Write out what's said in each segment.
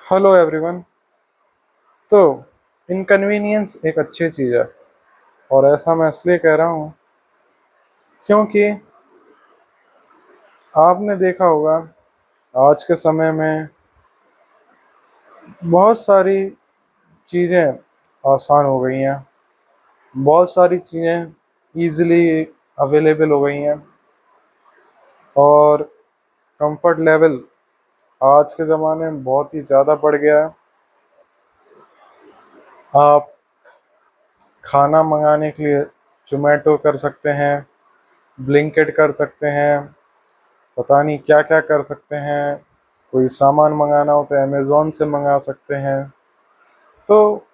Hello everyone. तो inconvenience एक अच्छी चीज़ है और ऐसा मैं इसलिए कह रहा हूँ क्योंकि आपने देखा होगा आज के समय में बहुत सारी चीज़ें आसान हो गई हैं। बहुत सारी चीज़ें इजीली अवेलेबल हो गई हैं और कंफर्ट लेवल आज के ज़माने में बहुत ही ज़्यादा बढ़ गया है। आप खाना मंगाने के लिए जोमेटो कर सकते हैं, ब्लिंकिट कर सकते हैं, पता नहीं क्या क्या कर सकते हैं। कोई सामान मंगाना हो तो अमेज़ोन से मंगा सकते हैं। तो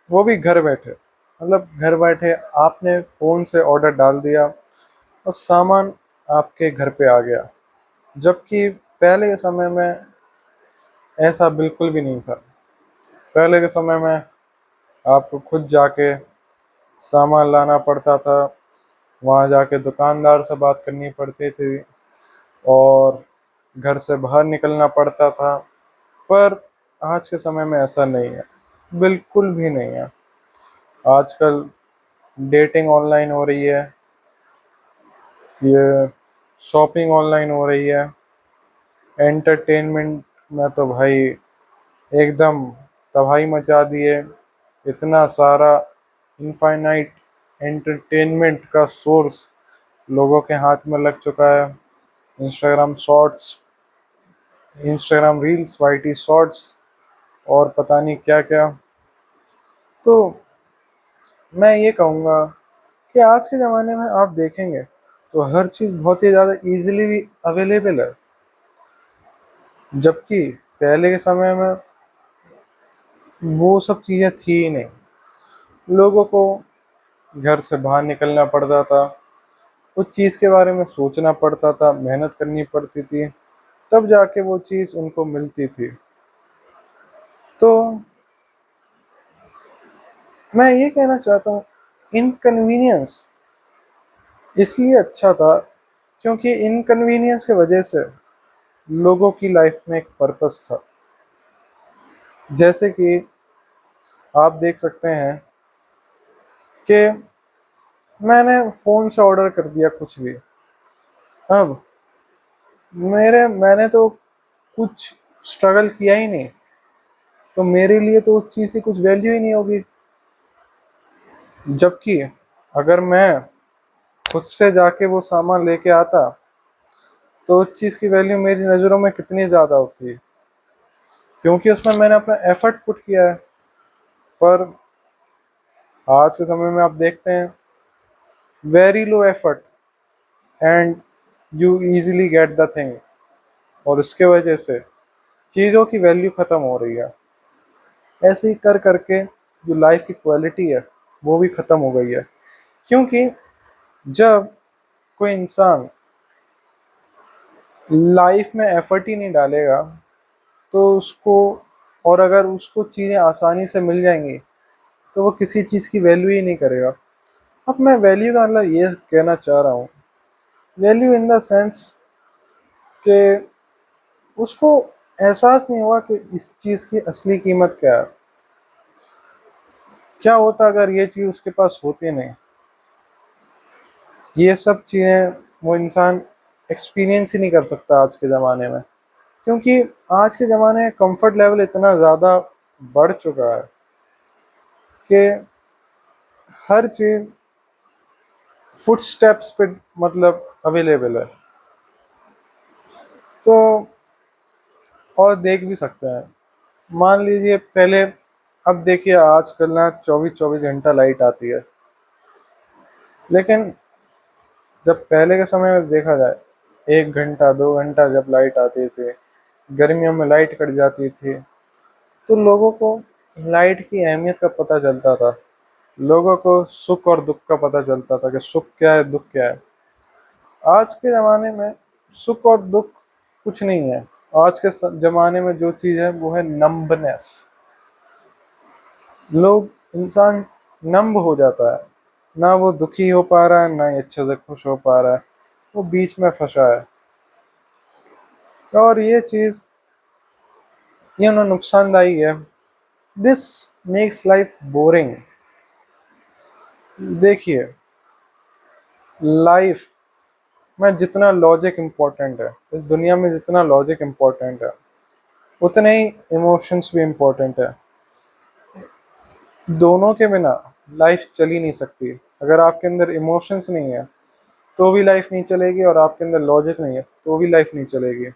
वो भी घर बैठे, मतलब घर बैठे आपने फ़ोन से ऑर्डर डाल दिया और सामान आपके घर पे आ गया। जबकि पहले के समय में ऐसा बिल्कुल भी नहीं था। पहले के समय में आपको खुद जाके सामान लाना पड़ता था, वहाँ जाके दुकानदार से बात करनी पड़ती थी और घर से बाहर निकलना पड़ता था। पर आज के समय में ऐसा नहीं है, बिल्कुल भी नहीं है। आजकल डेटिंग ऑनलाइन हो रही है, ये शॉपिंग ऑनलाइन हो रही है। एंटरटेनमेंट में तो भाई एकदम तबाही मचा दी है। इतना सारा इनफाइनाइट एंटरटेनमेंट का सोर्स लोगों के हाथ में लग चुका है। Instagram shorts, Instagram reels, YT shorts और पता नहीं क्या क्या। तो मैं ये कहूँगा कि आज के ज़माने में आप देखेंगे तो हर चीज़ बहुत ही ज़्यादा इजीली भी अवेलेबल है। जबकि पहले के समय में वो सब चीज़ें थी ही नहीं। लोगों को घर से बाहर निकलना पड़ता था, उस चीज़ के बारे में सोचना पड़ता था, मेहनत करनी पड़ती थी, तब जाके वो चीज़ उनको मिलती थी। तो मैं ये कहना चाहता हूँ, इनकन्वीनियंस इसलिए अच्छा था क्योंकि इनकन्वीनियंस की वजह से लोगों की लाइफ में एक पर्पस था। जैसे कि आप देख सकते हैं कि मैंने फ़ोन से ऑर्डर कर दिया कुछ भी। अब मैंने तो कुछ स्ट्रगल किया ही नहीं, तो मेरे लिए तो उस चीज़ की कुछ वैल्यू ही नहीं होगी। जबकि अगर मैं खुद से जाके वो सामान लेके आता तो उस चीज़ की वैल्यू मेरी नज़रों में कितनी ज़्यादा होती है, क्योंकि उसमें मैंने अपना एफर्ट पुट किया है। पर आज के समय में आप देखते हैं, very low effort and you easily get the thing, और उसके वजह से चीज़ों की वैल्यू ख़त्म हो रही है। ऐसे ही कर करके जो लाइफ की क्वालिटी है वो भी ख़त्म हो गई है। क्योंकि जब कोई इंसान लाइफ में एफर्ट ही नहीं डालेगा तो उसको, और अगर उसको चीज़ें आसानी से मिल जाएंगी तो वो किसी चीज़ की वैल्यू ही नहीं करेगा। अब मैं वैल्यू का मतलब ये कहना चाह रहा हूँ, वैल्यू इन द सेंस कि उसको एहसास नहीं हुआ कि इस चीज़ की असली कीमत क्या है। क्या होता अगर ये चीज़ उसके पास होती नहीं। ये सब चीज़ें वो इंसान एक्सपीरियंस ही नहीं कर सकता आज के ज़माने में, क्योंकि आज के ज़माने में कंफर्ट लेवल इतना ज़्यादा बढ़ चुका है कि हर चीज़ फुट स्टेप्स पे मतलब अवेलेबल है। तो और देख भी सकते हैं, मान लीजिए पहले, अब देखिए आजकल ना 24-24 घंटा लाइट आती है। लेकिन जब पहले के समय में देखा जाए 1 घंटा 2 घंटा जब लाइट आती थी, गर्मियों में लाइट कट जाती थी, तो लोगों को लाइट की अहमियत का पता चलता था। लोगों को सुख और दुख का पता चलता था कि सुख क्या है, दुख क्या है। आज के ज़माने में सुख और दुख कुछ नहीं है। आज के ज़माने में जो चीज़ है वो है नंबनेस। लोग, इंसान नंब हो जाता है, ना वो दुखी हो पा रहा है ना ही अच्छे से खुश हो पा रहा है, वो बीच में फंसा है। और ये चीज़ ये ना नुकसानदायी है। This makes life boring. देखिए, लाइफ में जितना लॉजिक इम्पोर्टेंट है, इस दुनिया में जितना लॉजिक इम्पोर्टेंट है, उतने ही इमोशंस भी इम्पोर्टेंट है। दोनों के बिना लाइफ चल ही नहीं सकती। अगर आपके अंदर इमोशंस नहीं है तो भी लाइफ नहीं चलेगी, और आपके अंदर लॉजिक नहीं है तो भी लाइफ नहीं चलेगी।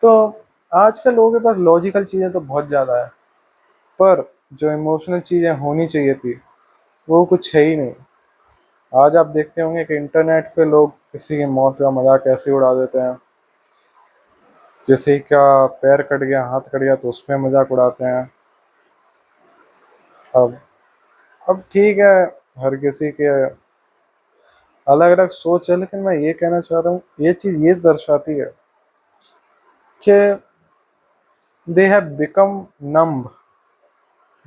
तो आजकल लोगों के पास लॉजिकल चीज़ें तो बहुत ज़्यादा है, पर जो इमोशनल चीज़ें होनी चाहिए थी वो कुछ है ही नहीं। आज आप देखते होंगे कि इंटरनेट पे लोग किसी की मौत का मजाक ऐसे उड़ा देते हैं, किसी का पैर कट गया, हाथ कट गया तो उस पर मजाक उड़ाते हैं। अब अब ठीक है, हर किसी के अलग अलग सोच है, लेकिन मैं ये कहना चाह रहा हूँ, ये चीज़ ये दर्शाती है कि they have become numb,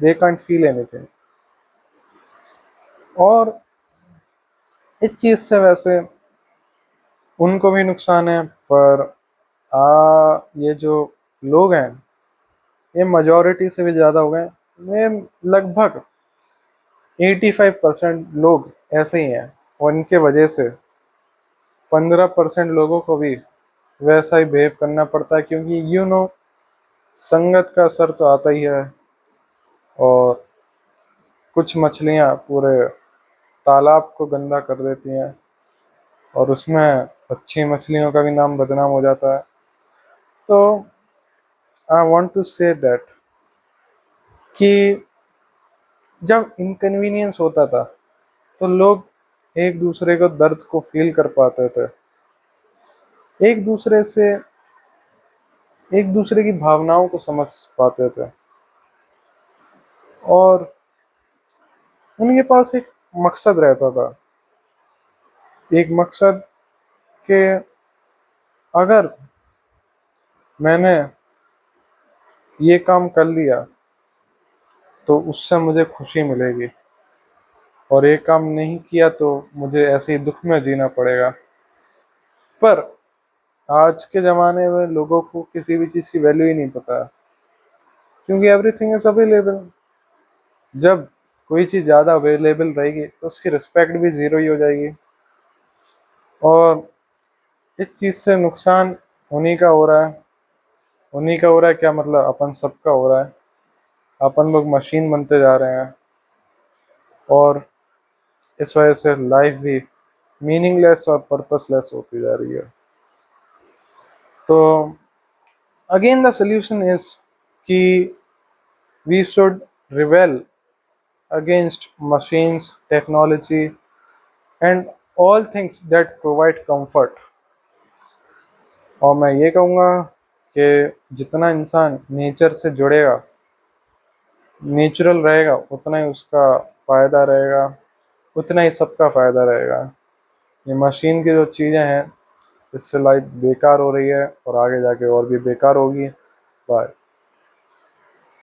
they can't feel anything. और इस चीज़ से वैसे उनको भी नुकसान है, पर ये जो लोग हैं ये मेजॉरिटी से भी ज़्यादा हो गए। ये लगभग 85% लोग ऐसे ही हैं, और इनके वजह से 15% लोगों को भी वैसा ही बिहेव करना पड़ता है, क्योंकि संगत का असर तो आता ही है। और कुछ मछलियाँ पूरे तालाब को गंदा कर देती हैं, और उसमें अच्छी मछलियों का भी नाम बदनाम हो जाता है। तो I want to say that कि जब इनकन्वीनियंस होता था तो लोग एक दूसरे को दर्द को फील कर पाते थे, एक दूसरे से एक दूसरे की भावनाओं को समझ पाते थे, और उनके पास एक मकसद रहता था। एक मकसद के अगर मैंने ये काम कर लिया तो उससे मुझे खुशी मिलेगी, और एक काम नहीं किया तो मुझे ऐसे ही दुख में जीना पड़ेगा। पर आज के ज़माने में लोगों को किसी भी चीज़ की वैल्यू ही नहीं पता है, क्योंकि एवरीथिंग इज अवेलेबल। जब कोई चीज़ ज़्यादा अवेलेबल रहेगी तो उसकी रिस्पेक्ट भी ज़ीरो ही हो जाएगी। और इस चीज़ से नुकसान उन्हीं का हो रहा है। उन्हीं का हो रहा है क्या, मतलब अपन सबका हो रहा है। अपन लोग मशीन बनते जा रहे हैं, और इस वजह से लाइफ भी मीनिंगलेस और पर्पसलेस होती जा रही है। तो अगेन द सोल्यूशन इज कि we should rebel against machines, technology and all things that provide comfort. और मैं ये कहूँगा कि जितना इंसान नेचर से जुड़ेगा, नेचुरल रहेगा, उतना ही उसका फ़ायदा रहेगा, उतना ही सबका फ़ायदा रहेगा। ये मशीन की जो चीज़ें हैं, इससे लाइफ बेकार हो रही है, और आगे जाके और भी बेकार होगी। बाय।